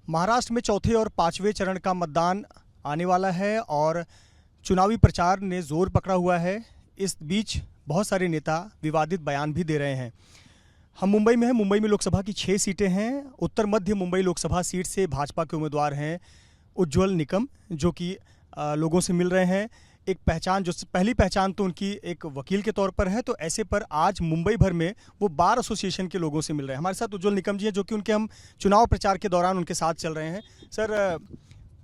महाराष्ट्र में चौथे और पांचवें चरण का मतदान आने वाला है और चुनावी प्रचार ने जोर पकड़ा हुआ है। इस बीच बहुत सारे नेता विवादित बयान भी दे रहे हैं। हम मुंबई में हैं। मुंबई में लोकसभा की 6 सीटें हैं। उत्तर मध्य मुंबई लोकसभा सीट से भाजपा के उम्मीदवार हैं उज्ज्वल निकम, जो कि लोगों से मिल रहे हैं। एक पहचान, जो पहली पहचान तो उनकी एक वकील के तौर पर है, तो ऐसे पर आज मुंबई भर में वो बार एसोसिएशन के लोगों से मिल रहे हैं। हमारे साथ उज्ज्वल निकम जी हैं, जो कि उनके हम चुनाव प्रचार के दौरान उनके साथ चल रहे हैं। सर,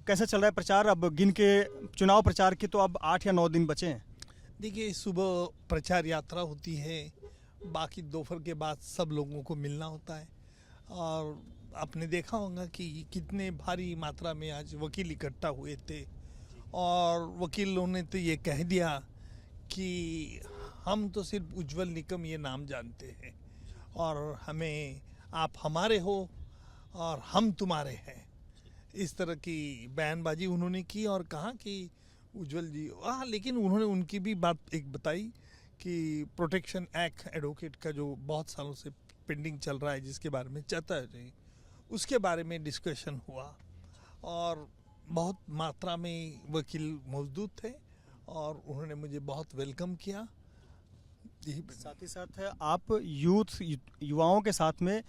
कैसा चल रहा है प्रचार? अब गिन के चुनाव प्रचार के तो अब 8 या 9 दिन बचे हैं। देखिए, सुबह प्रचार यात्रा होती है, बाकी दोपहर के बाद सब लोगों को मिलना होता है। और आपने देखा होगा कि कितने भारी मात्रा में आज वकील इकट्ठा हुए थे और वकीलों ने तो ये कह दिया कि हम तो सिर्फ उज्ज्वल निकम ये नाम जानते हैं और हमें आप हमारे हो और हम तुम्हारे हैं। इस तरह की बयानबाजी उन्होंने की और कहा कि उज्ज्वल जी, लेकिन उन्होंने उनकी भी बात एक बताई कि प्रोटेक्शन एक्ट एडवोकेट का जो बहुत सालों से पेंडिंग चल रहा है, जिसके बारे में चर्चा है, उसके बारे में डिस्कशन हुआ और बहुत मात्रा में वकील मौजूद थे और उन्होंने मुझे बहुत वेलकम किया। साथ ही साथ आप युवाओं के साथ में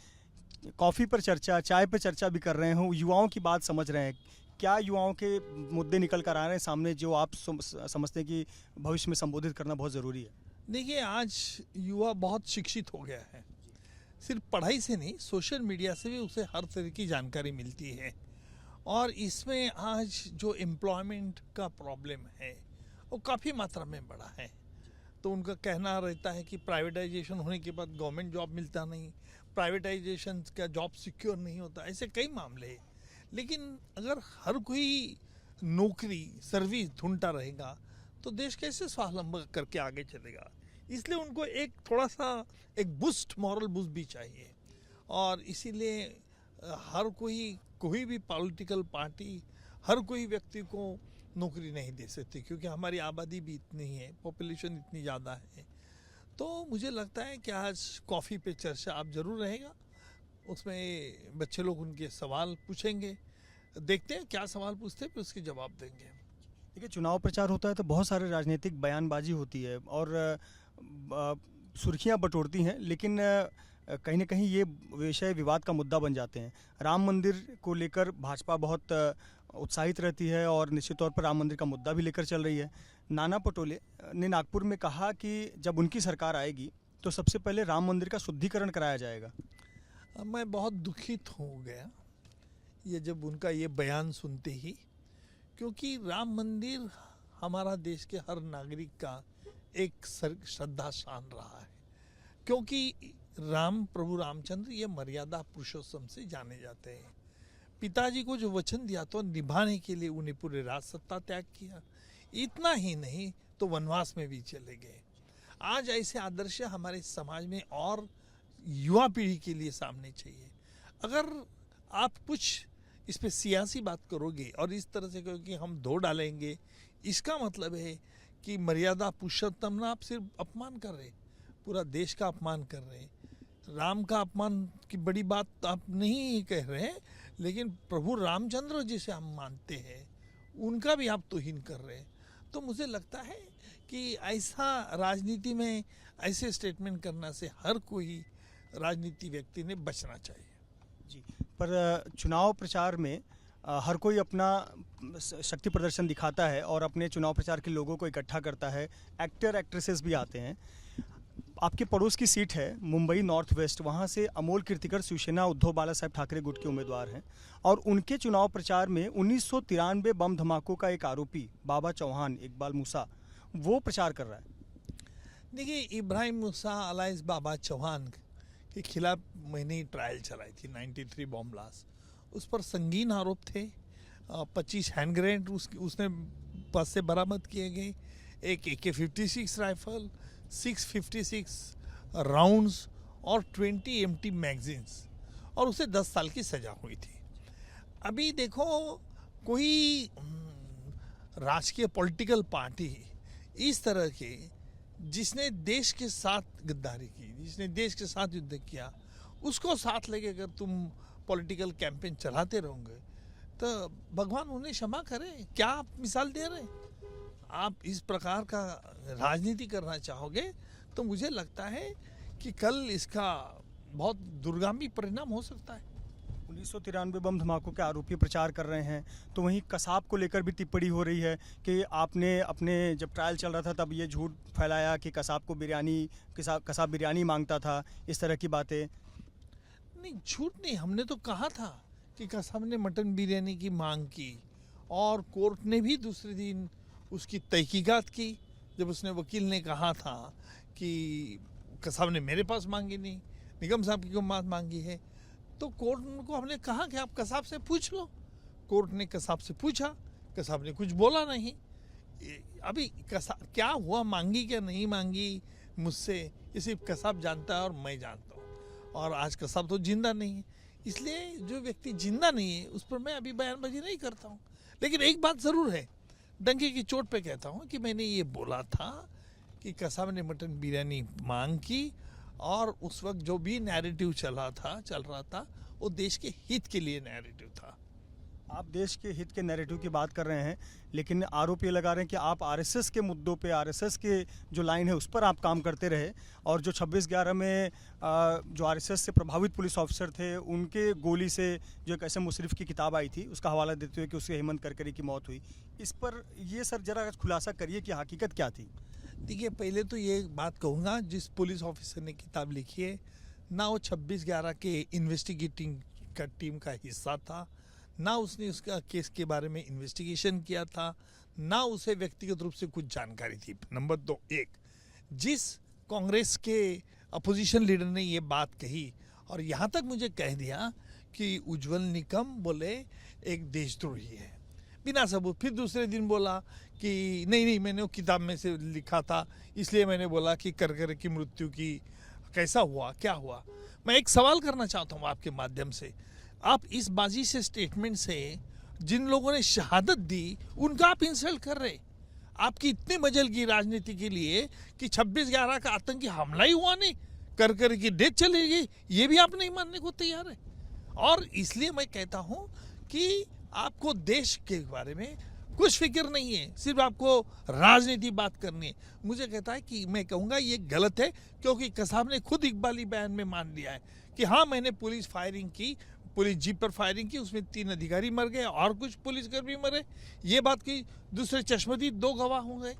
कॉफ़ी पर चर्चा, चाय पर चर्चा भी कर रहे हो, युवाओं की बात समझ रहे हैं। क्या युवाओं के मुद्दे निकल कर आ रहे हैं सामने, जो आप समझते हैं कि भविष्य में संबोधित करना बहुत ज़रूरी है? देखिए, आज युवा बहुत शिक्षित हो गया है। सिर्फ पढ़ाई से नहीं, सोशल मीडिया से भी उसे हर तरह की जानकारी मिलती है। और इसमें आज जो एम्प्लॉयमेंट का प्रॉब्लम है वो काफ़ी मात्रा में बढ़ा है। तो उनका कहना रहता है कि प्राइवेटाइजेशन होने के बाद गवर्नमेंट जॉब मिलता नहीं, प्राइवेटाइजेशन का जॉब सिक्योर नहीं होता, ऐसे कई मामले हैं। लेकिन अगर हर कोई नौकरी, सर्विस ढूंढता रहेगा तो देश कैसे स्वावलंबन करके आगे चलेगा? इसलिए उनको एक थोड़ा सा एक बूस्ट, मॉरल बूस्ट भी चाहिए। और इसीलिए हर कोई भी पॉलिटिकल पार्टी हर कोई व्यक्ति को नौकरी नहीं दे सकती, क्योंकि हमारी आबादी भी इतनी है, पॉपुलेशन इतनी ज़्यादा है। तो मुझे लगता है कि आज कॉफ़ी पे चर्चा आप ज़रूर रहेगा। उसमें बच्चे लोग उनके सवाल पूछेंगे, देखते हैं क्या सवाल पूछते हैं, फिर उसके जवाब देंगे। देखिए, चुनाव प्रचार होता है तो बहुत सारे राजनीतिक बयानबाजी होती है और सुर्खियां बटोरती हैं, लेकिन कहीं ना कहीं ये विषय विवाद का मुद्दा बन जाते हैं। राम मंदिर को लेकर भाजपा बहुत उत्साहित रहती है और निश्चित तौर पर राम मंदिर का मुद्दा भी लेकर चल रही है। नाना पटोले ने नागपुर में कहा कि जब उनकी सरकार आएगी तो सबसे पहले राम मंदिर का शुद्धिकरण कराया जाएगा। मैं बहुत दुखित हो गया ये जब उनका ये बयान सुनते ही, क्योंकि राम मंदिर हमारा देश के हर नागरिक का एक श्रद्धा स्थान रहा है। क्योंकि प्रभु रामचंद्र ये मर्यादा पुरुषोत्तम से जाने जाते हैं। पिताजी को जो वचन दिया तो निभाने के लिए उन्हें पूरे राज सत्ता त्याग किया। इतना ही नहीं तो वनवास में भी चले गए। आज ऐसे आदर्श हमारे समाज में और युवा पीढ़ी के लिए सामने चाहिए। अगर आप कुछ इस पे सियासी बात करोगे और इस तरह से कहोगे कि हम धो डालेंगे, इसका मतलब है कि मर्यादा पुरुषोत्तम ना आप सिर्फ अपमान कर रहे, पूरा देश का अपमान कर रहे। राम का अपमान की बड़ी बात आप नहीं कह रहे हैं, लेकिन प्रभु रामचंद्र जिसे हम मानते हैं उनका भी आप तौहीन कर रहे हैं। तो मुझे लगता है कि ऐसा राजनीति में ऐसे स्टेटमेंट करने से हर कोई राजनीति व्यक्ति ने बचना चाहिए। जी, पर चुनाव प्रचार में हर कोई अपना शक्ति प्रदर्शन दिखाता है और अपने चुनाव प्रचार के लोगों को इकट्ठा करता है। एक्टर एक्ट्रेसेस भी आते हैं। आपके पड़ोस की सीट है मुंबई नॉर्थ वेस्ट, वहाँ से अमोल कीर्तिकर शिवसेना उद्धव बाला साहब ठाकरे गुट के उम्मीदवार हैं और उनके चुनाव प्रचार में 1993 बम धमाकों का एक आरोपी बाबा चौहान, इकबाल मूसा, वो प्रचार कर रहा है। देखिए, इब्राहिम मूसा अलाइस बाबा चौहान के खिलाफ मैंने ट्रायल चलाई थी 93 बॉम्ब ब्लास्ट। उस पर संगीन आरोप थे। 25 हैंड ग्रेनेड उसने पास से बरामद किए गए, एक AK-56 राइफल, 656 राउंड्स और 20 एम्प्टी मैगजीन्स, और उसे 10 साल की सज़ा हुई थी। अभी देखो, कोई राजकीय पॉलिटिकल पार्टी इस तरह के जिसने देश के साथ गद्दारी की, जिसने देश के साथ युद्ध किया, उसको साथ लेके अगर तुम पॉलिटिकल कैंपेन चलाते रहोगे तो भगवान उन्हें क्षमा करे। क्या आप मिसाल दे रहे हैं? आप इस प्रकार का राजनीति करना चाहोगे तो मुझे लगता है कि कल इसका बहुत दुर्गामी परिणाम हो सकता है। 1993 बम धमाकों के आरोपी प्रचार कर रहे हैं, तो वहीं कसाब को लेकर भी टिप्पणी हो रही है कि आपने अपने जब ट्रायल चल रहा था तब ये झूठ फैलाया कि कसाब बिरयानी मांगता था, इस तरह की बातें। नहीं, झूठ नहीं, हमने तो कहा था कि कसाब ने मटन बिरयानी की मांग की और कोर्ट ने भी दूसरे दिन उसकी तहकीकात की जब उसने वकील ने कहा था कि कसाब ने मेरे पास मांगी नहीं, निगम साहब की बात मांगी है। तो कोर्ट को हमने कहा कि आप कसाब से पूछ लो। कोर्ट ने कसाब से पूछा, कसाब ने कुछ बोला नहीं। अभी कसाब क्या हुआ, मांगी क्या नहीं मांगी मुझसे, ये सिर्फ कसाब जानता है और मैं जानता हूँ। और आज कसाब तो जिंदा नहीं है, इसलिए जो व्यक्ति जिंदा नहीं है उस पर मैं अभी बयानबाजी नहीं करता हूँ। लेकिन एक बात ज़रूर है, डंके की चोट पे कहता हूँ कि मैंने ये बोला था कि कसाब ने मटन बिरयानी मांग की और उस वक्त जो भी नैरेटिव चल रहा था वो देश के हित के लिए नैरेटिव था। आप देश के हित के नैरेटिव की बात कर रहे हैं, लेकिन आरोप ये लगा रहे हैं कि आप आरएसएस के मुद्दों पे, आरएसएस के जो लाइन है उस पर आप काम करते रहे और जो 26/11 में जो आरएसएस से प्रभावित पुलिस ऑफिसर थे उनके गोली से जो एक एस एम मुशर्रफ की किताब आई थी उसका हवाला देते हुए कि उससे हेमंत करकरे की मौत हुई, इस पर ये सर जरा खुलासा करिए कि हकीकत क्या थी। देखिए, पहले तो ये बात कहूँगा, जिस पुलिस ऑफिसर ने किताब लिखी है ना वो 26/11 के इन्वेस्टिगेटिंग का टीम का हिस्सा था, ना उसने उसका केस के बारे में इन्वेस्टिगेशन किया था, ना उसे व्यक्तिगत रूप से कुछ जानकारी थी। नंबर 2, जिस कांग्रेस के अपोजिशन लीडर ने ये बात कही और यहाँ तक मुझे कह दिया कि उज्जवल निकम बोले एक देशद्रोही है बिना सबूत, फिर दूसरे दिन बोला कि नहीं मैंने वो किताब में से लिखा था इसलिए मैंने बोला कि करकरे की मृत्यु की कैसा हुआ, क्या हुआ। मैं एक सवाल करना चाहता हूँ आपके माध्यम से, आप इस बाजी से स्टेटमेंट से जिन लोगों ने शहादत दी उनका आप इंसल्ट कर रहे। आपकी इतनी मजल की राजनीति के लिए कि 26/11 का आतंकी हमला ही हुआ नहीं, करकरे की डेथ चली गई, ये भी आप नहीं मानने को तैयार है। और इसलिए मैं कहता हूँ कि आपको देश के बारे में कुछ फिक्र नहीं है, सिर्फ आपको राजनीति बात करनी है। मुझे कहता है कि मैं कहूँगा ये गलत है, क्योंकि कसाब ने खुद इकबाली बयान में मान लिया है कि हाँ मैंने पुलिस जीप पर फायरिंग की, उसमें 3 अधिकारी मर गए और कुछ पुलिसकर्मी मरे, ये बात की। दूसरे चश्मदीद 2 गवाह हो गए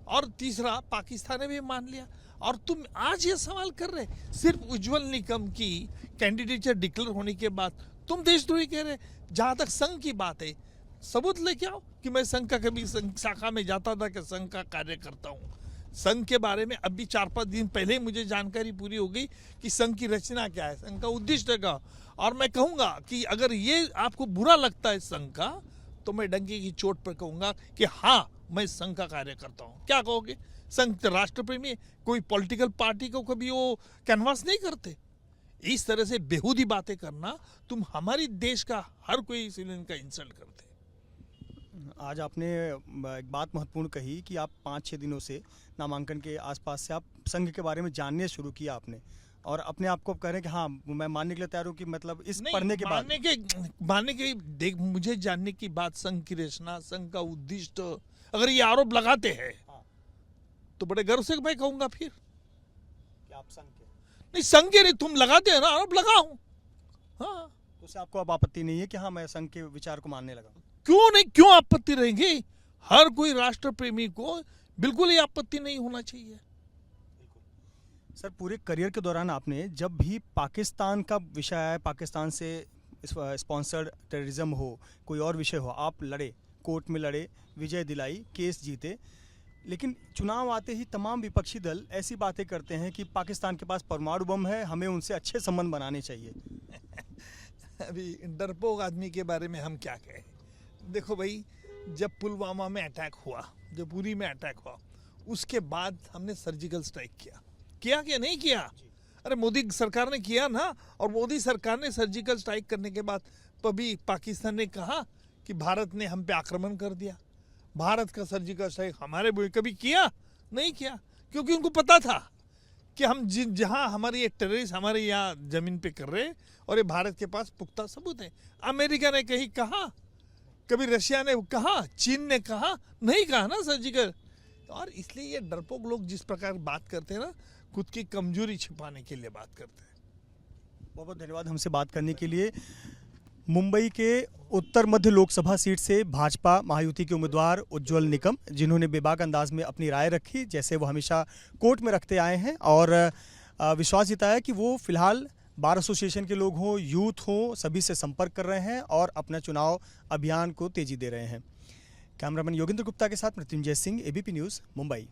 और तीसरा पाकिस्तान ने भी मान लिया। और तुम आज ये सवाल कर रहे सिर्फ उज्जवल निकम की कैंडिडेचर डिक्लेयर होने के बाद तुम देशद्रोही कह रहे। जहाँ तक संघ की बात है, सबूत लेके आओ कि मैं संघ का कभी शाखा में जाता था कि संघ का कार्य करता हूँ। संघ के बारे में अभी 4-5 दिन पहले ही मुझे जानकारी पूरी हो गई कि संघ की रचना क्या है, संघ का उद्देश्य क्या। और मैं कहूँगा कि अगर ये आपको बुरा लगता है संघ का, तो मैं डंके की चोट पर कहूँगा कि हाँ मैं संघ का कार्य करता हूँ। क्या कहोगे? संघ राष्ट्रप्रेमी, कोई पॉलिटिकल पार्टी को कभी वो कैनवास नहीं करते। इस तरह से बेहूदी बातें करना, तुम हमारी देश का हर कोई सिविलियन का इंसल्ट करते। आज आपने एक बात महत्वपूर्ण कही कि आप 5-6 दिनों से नामांकन के आसपास से आप संघ के बारे में जानने शुरू किया आपने, और अपने आप को कह रहे हैं कि हाँ मैं मानने के लिए तैयार हूँ कि मतलब इस पढ़ने के बाद मानने के देख, मुझे जानने की बात, संघ की रचना, संघ का उद्देश्य, अगर ये आरोप लगाते हैं तो बड़े गर्व से मैं कहूँगा फिर कि आप संघ के नहीं, संघ के नहीं, तुम लगाते हैं ना, आरोप लगाओ। हाँ, तो उससे आपको अब आपत्ति नहीं है कि हाँ मैं संघ के विचार को मानने लगा? क्यों नहीं, क्यों आपत्ति रहेंगे? हर कोई राष्ट्र प्रेमी को बिल्कुल ही आपत्ति नहीं होना चाहिए। सर, पूरे करियर के दौरान आपने जब भी पाकिस्तान का विषय आया, पाकिस्तान से स्पॉन्सर्ड टेररिज्म हो, कोई और विषय हो, आप लड़े, कोर्ट में लड़े, विजय दिलाई, केस जीते। लेकिन चुनाव आते ही तमाम विपक्षी दल ऐसी बातें करते हैं कि पाकिस्तान के पास परमाणु बम है, हमें उनसे अच्छे संबंध बनाने चाहिए। अभी डरपोक आदमी के बारे में हम क्या कहें? देखो भाई, जब पुलवामा में अटैक हुआ, जब उरी में अटैक हुआ, उसके बाद हमने सर्जिकल स्ट्राइक किया कि नहीं किया? अरे मोदी सरकार ने किया ना। और मोदी सरकार ने सर्जिकल स्ट्राइक करने के बाद कभी पाकिस्तान ने कहा कि भारत ने हम पे आक्रमण कर दिया? भारत का सर्जिकल स्ट्राइक हमारे कभी किया? नहीं किया, क्योंकि उनको पता था कि हम जहां हमारे ये टेररिस्ट हमारे यहाँ जमीन पे कर रहे हैं और ये भारत के पास पुख्ता सबूत है। अमेरिका ने कहीं कहा, कभी रशिया ने कहा, चीन ने कहा, नहीं कहा ना सर्जिकल। और इसलिए ये डरपोक लोग जिस प्रकार बात करते हैं ना, खुद की कमजोरी छिपाने के लिए बात करते हैं। बहुत बहुत धन्यवाद हमसे बात करने के लिए। मुंबई के उत्तर मध्य लोकसभा सीट से भाजपा महायुति के उम्मीदवार उज्ज्वल निकम, जिन्होंने बेबाक अंदाज में अपनी राय रखी, जैसे वो हमेशा कोर्ट में रखते आए हैं, और विश्वास जताया कि वो फिलहाल बार एसोसिएशन के लोग हों, यूथ हों, सभी से संपर्क कर रहे हैं और अपना चुनाव अभियान को तेजी दे रहे हैं। कैमरामैन योगेंद्र गुप्ता के साथ मृत्युंजय सिंह, एबीपी न्यूज़, मुंबई।